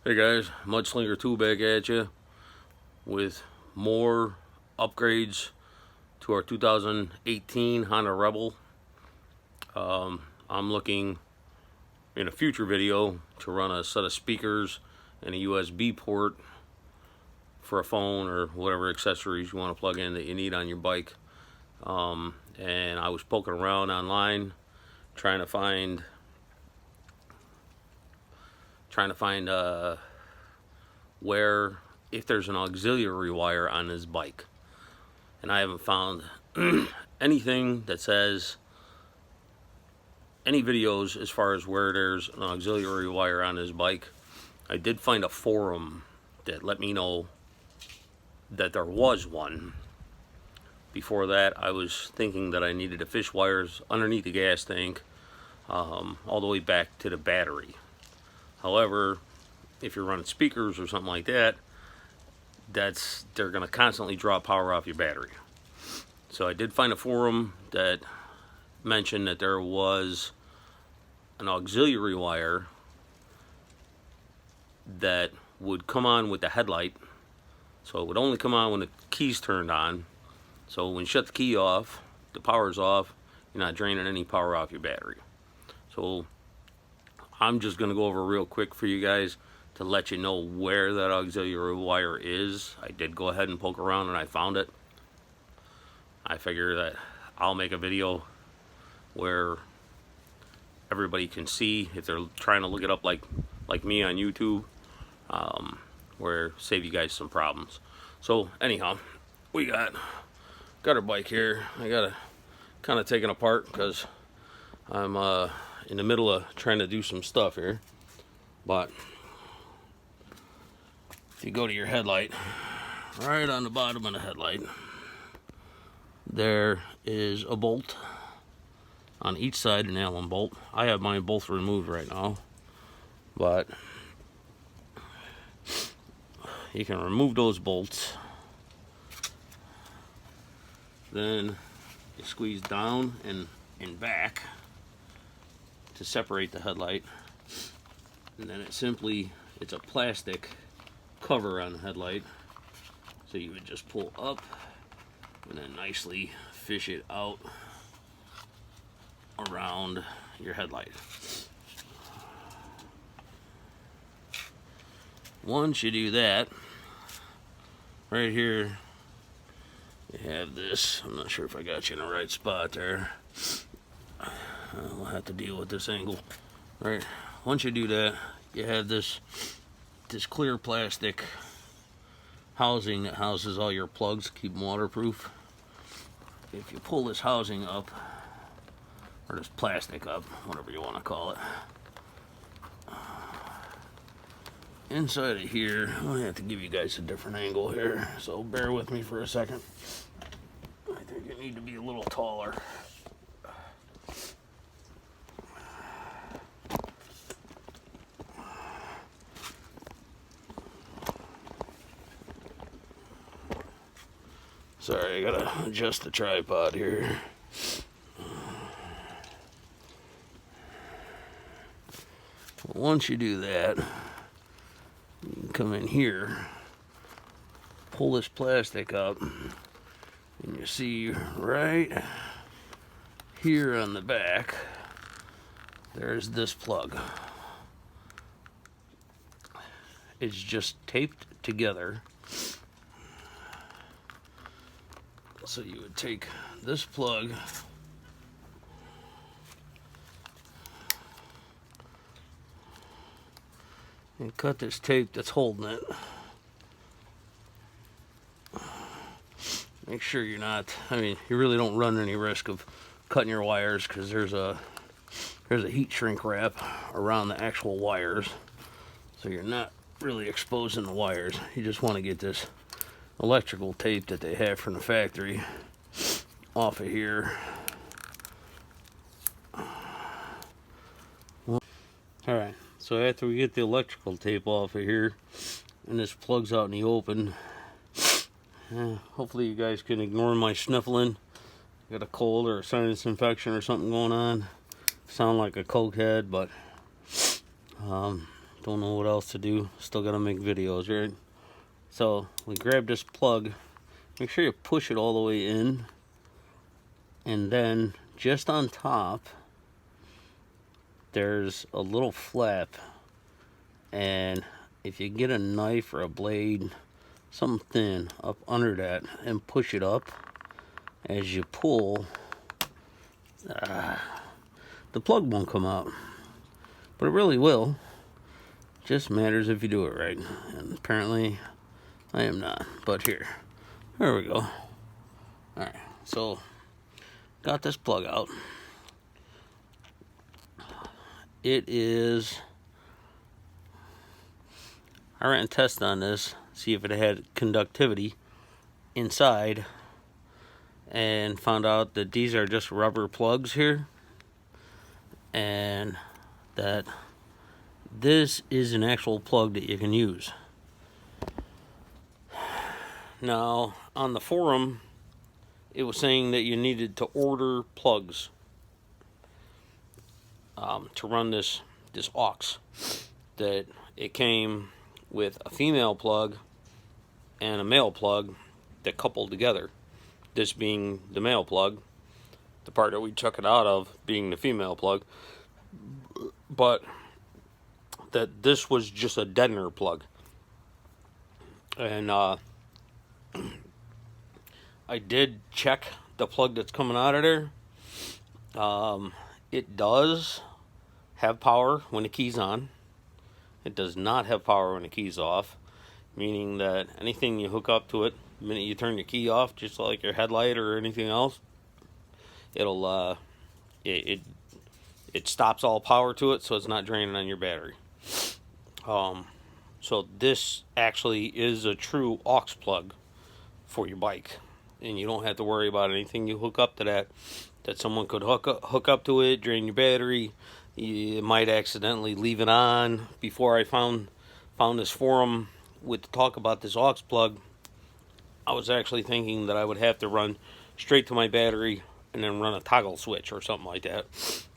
Hey guys, Mudslinger 2 back at you with more upgrades to our 2018 Honda Rebel. I'm looking in a future video to run a set of speakers and a USB port for a phone or whatever accessories you want to plug in that you need on your bike. And I was poking around online trying to find where, if there's an auxiliary wire on this bike, and I haven't found anything that says any videos as far as where there's an auxiliary wire on this bike. I did find a forum that let me know that there was one. Before that, I was thinking that I needed to fish wires underneath the gas tank all the way back to the battery. However, if you're running speakers or something like that, they're going to constantly draw power off your battery. So I did find a forum that mentioned that there was an auxiliary wire that would come on with the headlight. So it would only come on when the key's turned on. So when you shut the key off, the power's off, you're not draining any power off your battery. So I'm just going to go over real quick for you guys to let you know where that auxiliary wire is. I did go ahead and poke around and I found it. I figure that I'll make a video where everybody can see if they're trying to look it up like me on YouTube, where save you guys some problems. So anyhow, we got our bike here. I got to kind of take it apart because I'm in the middle of trying to do some stuff here. But if you go to your headlight, right on the bottom of the headlight, there is a bolt on each side, an Allen bolt. I have mine both removed right now, but you can remove those bolts. Then you squeeze down and back to separate the headlight, and then it's a plastic cover on the headlight, so you would just pull up and then nicely fish it out around your headlight. Once you do that, right here you have this. I'm not sure if I got you in the right spot there. We'll have to deal with this angle. Right, once you do that, you have this clear plastic housing that houses all your plugs, keep them waterproof. If you pull this housing up, or this plastic up, whatever you want to call it, inside of here, I have to give you guys a different angle here, so bear with me for a second. I think you need to be a little taller. Sorry, I gotta adjust the tripod here. Once you do that, you can come in here, pull this plastic up, and you see right here on the back, there's this plug. It's just taped together. So you would take this plug and cut this tape that's holding it. Make sure you're not, you really don't run any risk of cutting your wires, because there's a heat shrink wrap around the actual wires. So you're not really exposing the wires. You just want to get this electrical tape that they have from the factory off of here. Alright, so after we get the electrical tape off of here and this plugs out in the open, hopefully you guys can ignore my sniffling. Got a cold or a sinus infection or something going on. Sound like a cokehead, but don't don't know what else to do. Still gotta make videos, right? So we grab this plug. Make sure you push it all the way in, and then just on top there's a little flap, and if you get a knife or a blade, something thin, up under that and push it up, as you pull, the plug won't come out, but it really will. Just matters if you do it right, and apparently I am not. But there we go. Alright, so got this plug out. It is, I ran a test on this, see if it had conductivity inside, and found out that these are just rubber plugs here, and that this is an actual plug that you can use. Now, on the forum, it was saying that you needed to order plugs to run this aux. That it came with a female plug and a male plug that coupled together. This being the male plug, the part that we took it out of being the female plug, but that this was just a deadener plug. And I did check the plug that's coming out of there. It does have power when the key's on. It does not have power when the key's off, meaning that anything you hook up to it, the minute you turn your key off, just like your headlight or anything else, it'll it stops all power to it, so it's not draining on your battery. So this actually is a true aux plug for your bike, and you don't have to worry about anything you hook up to that someone could hook up to it, drain your battery. You might accidentally leave it on. Before I found this forum with talk about this aux plug, I was actually thinking that I would have to run straight to my battery and then run a toggle switch or something like that.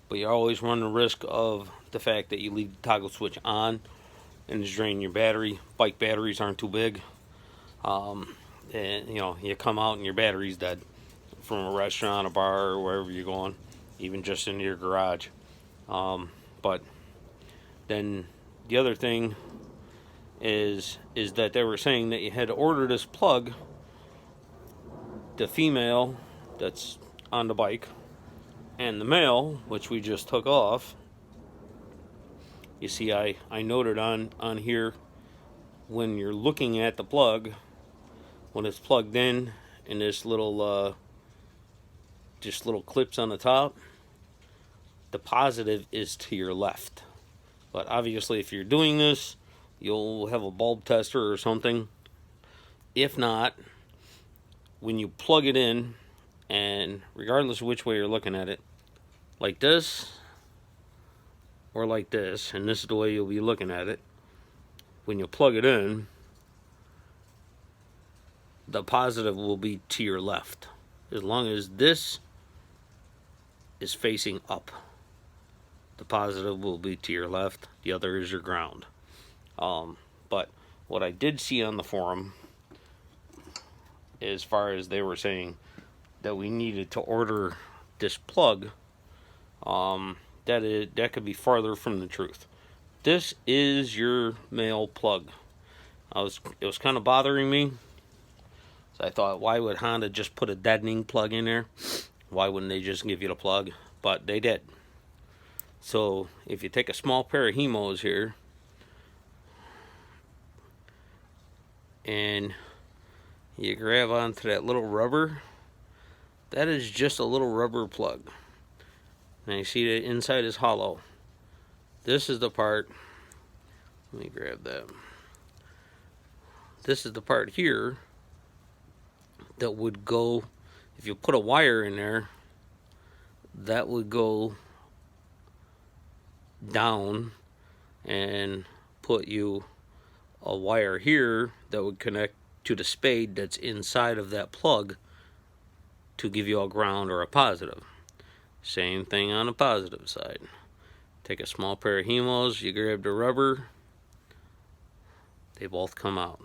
But you always run the risk of the fact that you leave the toggle switch on and it's draining your battery. Bike batteries aren't too big. And you come out and your battery's dead from a restaurant, a bar, or wherever you're going, even just into your garage. But then the other thing is that they were saying that you had to order this plug, the female that's on the bike, and the male, which we just took off. You see, I noted on here, when you're looking at the plug, when it's plugged in, and this little just little clips on the top, the positive is to your left. But obviously, if you're doing this, you'll have a bulb tester or something. If not, when you plug it in, and regardless of which way you're looking at it, like this or like this, and this is the way you'll be looking at it, when you plug it in, the positive will be to your left, as long as this is facing up. The positive will be to your left, the other is your ground. But what I did see on the forum, as far as they were saying that we needed to order this plug, that could be farther from the truth. This is your male plug. It was kind of bothering me. So I thought, why would Honda just put a deadening plug in there? Why wouldn't they just give you the plug? But they did. So if you take a small pair of Hemos here, and you grab onto that little rubber, that is just a little rubber plug. Now you see the inside is hollow. This is the part, let me grab that. This is the part here that would go, if you put a wire in there, that would go down and put you a wire here that would connect to the spade that's inside of that plug to give you a ground or a positive. Same thing on the positive side. Take a small pair of Hemos, you grab the rubber, they both come out.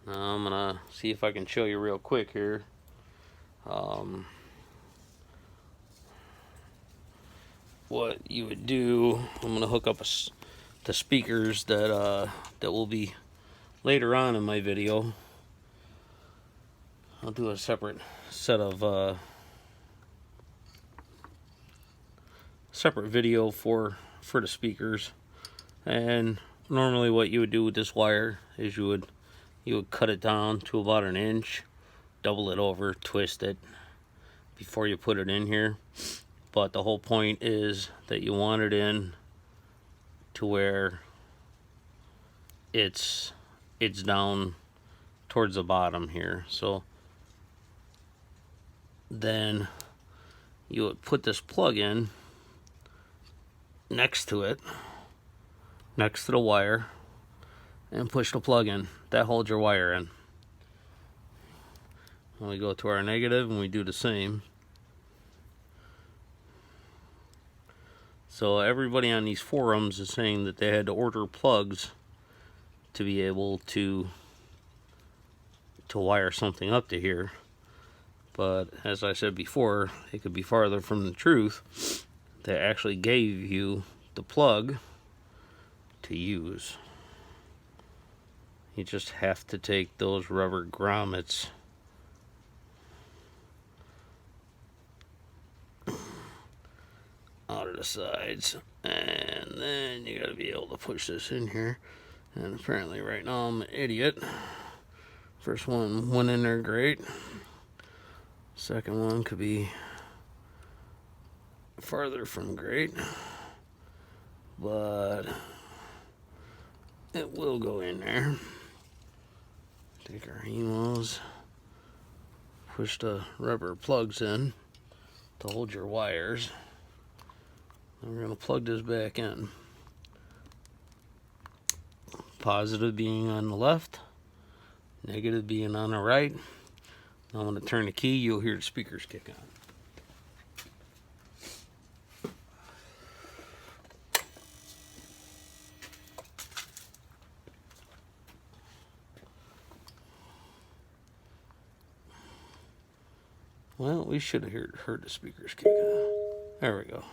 Now I'm gonna see if I can show you real quick here. What you would do, I'm gonna hook up the speakers that will be later on in my video. I'll do a separate set of separate video for the speakers. And normally what you would do with this wire is you would cut it down to about 1 inch, double it over, twist it before you put it in here. But the whole point is that you want it in to where it's down towards the bottom here. So then you would put this plug in next to it, next to the wire, and push the plug in. That holds your wire in. When we go to our negative and we do the same. So everybody on these forums is saying that they had to order plugs to be able to wire something up to here. But as I said before, it could be farther from the truth. They actually gave you the plug to use. You just have to take those rubber grommets out of the sides, and then you gotta be able to push this in here. And apparently right now I'm an idiot. First one went in there great. Second one could be farther from great, but it will go in there. Take our Hemos, push the rubber plugs in to hold your wires. And we're going to plug this back in. Positive being on the left, negative being on the right. Now I'm going to turn the key, you'll hear the speakers kick on. Well, we should have heard the speakers kick on. There we go.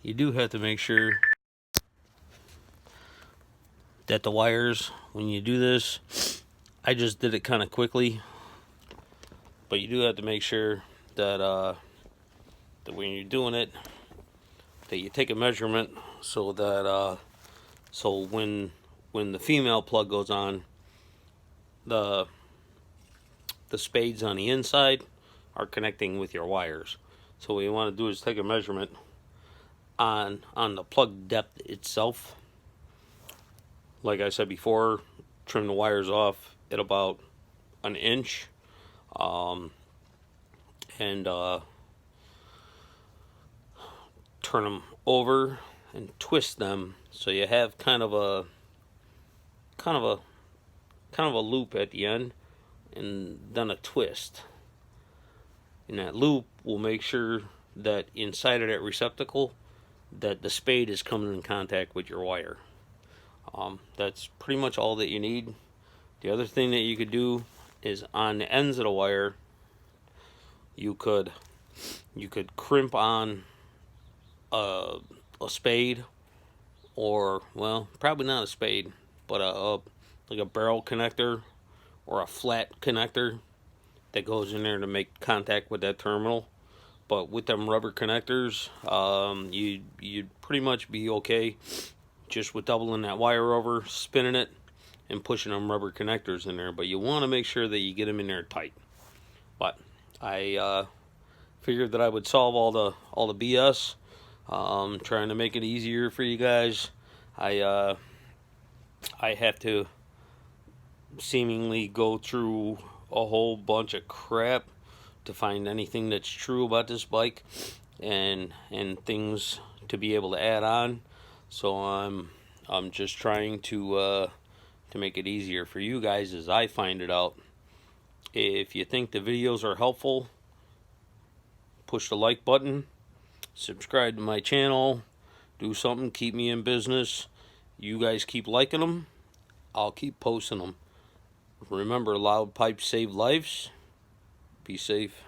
You do have to make sure that the wires, when you do this, I just did it kind of quickly, but you do have to make sure that that when you're doing it, that you take a measurement so that so when the female plug goes on, the spades on the inside are connecting with your wires. So what you want to do is take a measurement on the plug depth itself. Like I said before, trim the wires off at about 1 inch, and turn them over and twist them so you have kind of a loop at the end, and then a twist. And that loop will make sure that inside of that receptacle that the spade is coming in contact with your wire. That's pretty much all that you need. The other thing that you could do is on the ends of the wire, you could crimp on a spade, or, well, probably not a spade, but like a barrel connector or a flat connector that goes in there to make contact with that terminal. But with them rubber connectors, you'd pretty much be okay just with doubling that wire over, spinning it, and pushing them rubber connectors in there. But you want to make sure that you get them in there tight. But I figured that I would solve all the BS, trying to make it easier for you guys. I have to seemingly go through a whole bunch of crap to find anything that's true about this bike, and things to be able to add on. So I'm just trying to make it easier for you guys as I find it out. If you think the videos are helpful, push the like button, subscribe to my channel, do something, keep me in business. You guys keep liking them, I'll keep posting them. Remember, loud pipes save lives. Be safe.